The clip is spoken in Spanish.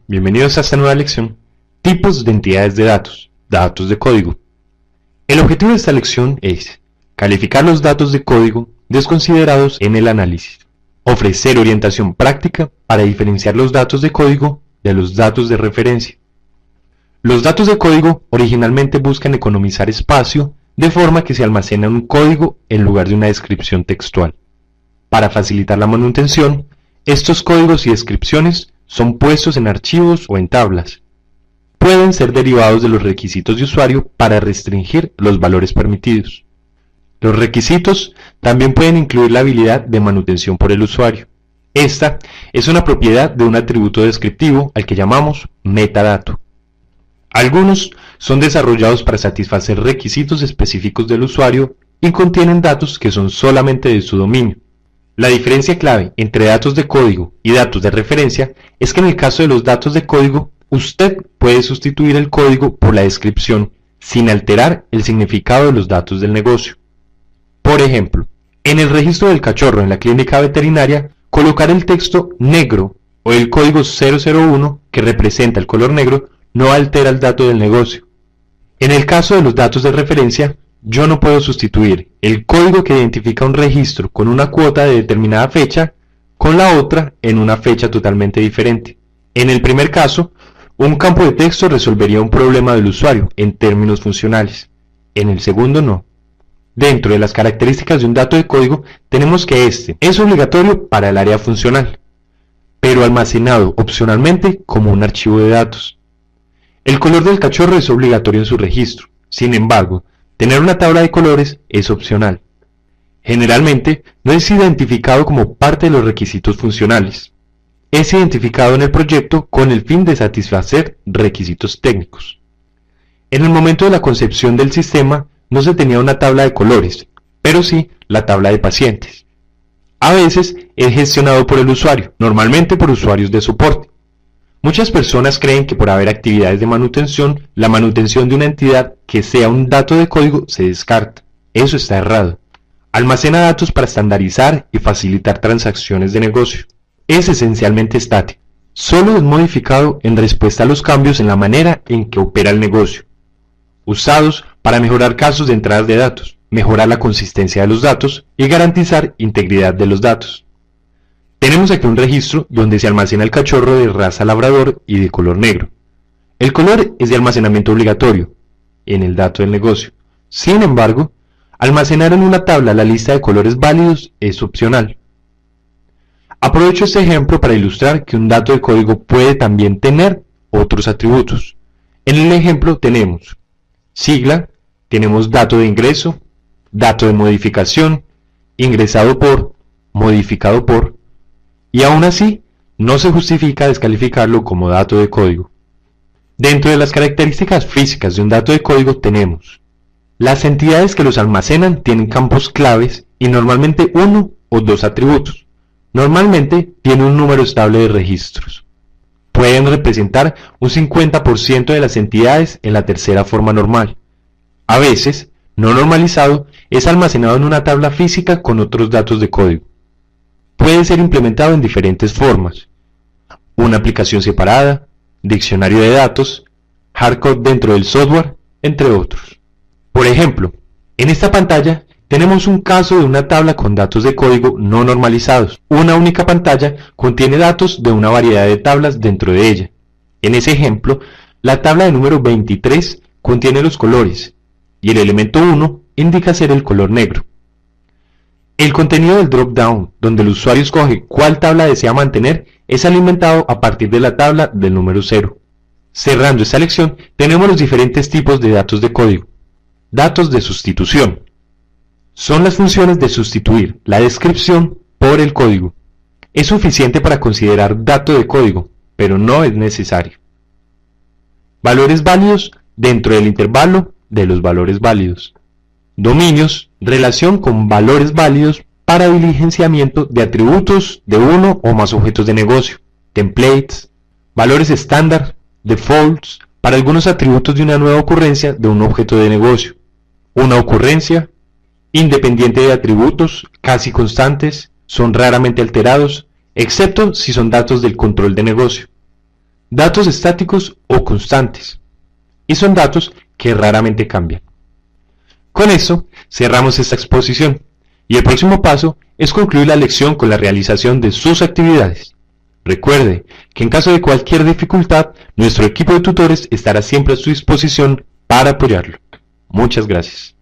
bienvenidos a esta nueva lección, tipos de entidades de datos, datos de código. El objetivo de esta lección es calificar los datos de código desconsiderados en el análisis, ofrecer orientación práctica para diferenciar los datos de código de los datos de referencia. Los datos de código originalmente buscan economizar espacio de forma que se almacena un código en lugar de una descripción textual. Para facilitar la manutención, estos códigos y descripciones son puestos en archivos o en tablas. Pueden ser derivados de los requisitos de usuario para restringir los valores permitidos. Los requisitos también pueden incluir la habilidad de manutención por el usuario. Esta es una propiedad de un atributo descriptivo al que llamamos metadato. Algunos son desarrollados para satisfacer requisitos específicos del usuario y contienen datos que son solamente de su dominio. La diferencia clave entre datos de código y datos de referencia es que en el caso de los datos de código, usted puede sustituir el código por la descripción sin alterar el significado de los datos del negocio. Por ejemplo, en el registro del cachorro en la clínica veterinaria, colocar el texto negro o el código 001 que representa el color negro no altera el dato del negocio. En el caso de los datos de referencia, yo no puedo sustituir el código que identifica un registro con una cuota de determinada fecha con la otra en una fecha totalmente diferente. En el primer caso, un campo de texto resolvería un problema del usuario en términos funcionales. En el segundo, no. Dentro de las características de un dato de código, tenemos que este es obligatorio para el área funcional, pero almacenado opcionalmente como un archivo de datos. El color del cachorro es obligatorio en su registro. Sin embargo, tener una tabla de colores es opcional. Generalmente, no es identificado como parte de los requisitos funcionales. Es identificado en el proyecto con el fin de satisfacer requisitos técnicos. En el momento de la concepción del sistema, no se tenía una tabla de colores, pero sí la tabla de pacientes. A veces es gestionado por el usuario, normalmente por usuarios de soporte. Muchas personas creen que por haber actividades de manutención, la manutención de una entidad que sea un dato de código se descarta. Eso está errado. Almacena datos para estandarizar y facilitar transacciones de negocio. Es esencialmente estático. Solo es modificado en respuesta a los cambios en la manera en que opera el negocio. Usados para mejorar casos de entradas de datos, mejorar la consistencia de los datos y garantizar integridad de los datos. Tenemos aquí un registro donde se almacena el cachorro de raza labrador y de color negro. El color es de almacenamiento obligatorio en el dato del negocio. Sin embargo, almacenar en una tabla la lista de colores válidos es opcional. Aprovecho este ejemplo para ilustrar que un dato de código puede también tener otros atributos. En el ejemplo tenemos sigla, tenemos dato de ingreso, dato de modificación, ingresado por, modificado por, y aún así no se justifica descalificarlo como dato de código. Dentro de las características físicas de un dato de código tenemos: las entidades que los almacenan tienen campos claves y normalmente uno o dos atributos. Normalmente tiene un número estable de registros. Pueden representar un 50% de las entidades en la tercera forma normal. A veces, no normalizado, es almacenado en una tabla física con otros datos de código. Puede ser implementado en diferentes formas: una aplicación separada, diccionario de datos, hardcode dentro del software, entre otros. Por ejemplo, en esta pantalla tenemos un caso de una tabla con datos de código no normalizados. Una única pantalla contiene datos de una variedad de tablas dentro de ella. En ese ejemplo, la tabla de número 23 contiene los colores, y el elemento 1 indica ser el color negro. El contenido del drop-down, donde el usuario escoge cuál tabla desea mantener, es alimentado a partir de la tabla del número 0. Cerrando esta lección, tenemos los diferentes tipos de datos de código. Datos de sustitución. Son las funciones de sustituir la descripción por el código. Es suficiente para considerar dato de código, pero no es necesario. Valores válidos dentro del intervalo de los valores válidos. Dominios, relación con valores válidos para diligenciamiento de atributos de uno o más objetos de negocio. Templates, valores estándar, defaults, para algunos atributos de una nueva ocurrencia de un objeto de negocio. Una ocurrencia, independiente de atributos, casi constantes, son raramente alterados, excepto si son datos del control de negocio. datos estáticos o constantes, y son datos que raramente cambian. Con eso cerramos esta exposición, y el próximo paso es concluir la lección con la realización de sus actividades. Recuerde que en caso de cualquier dificultad, nuestro equipo de tutores estará siempre a su disposición para apoyarlo. Muchas gracias.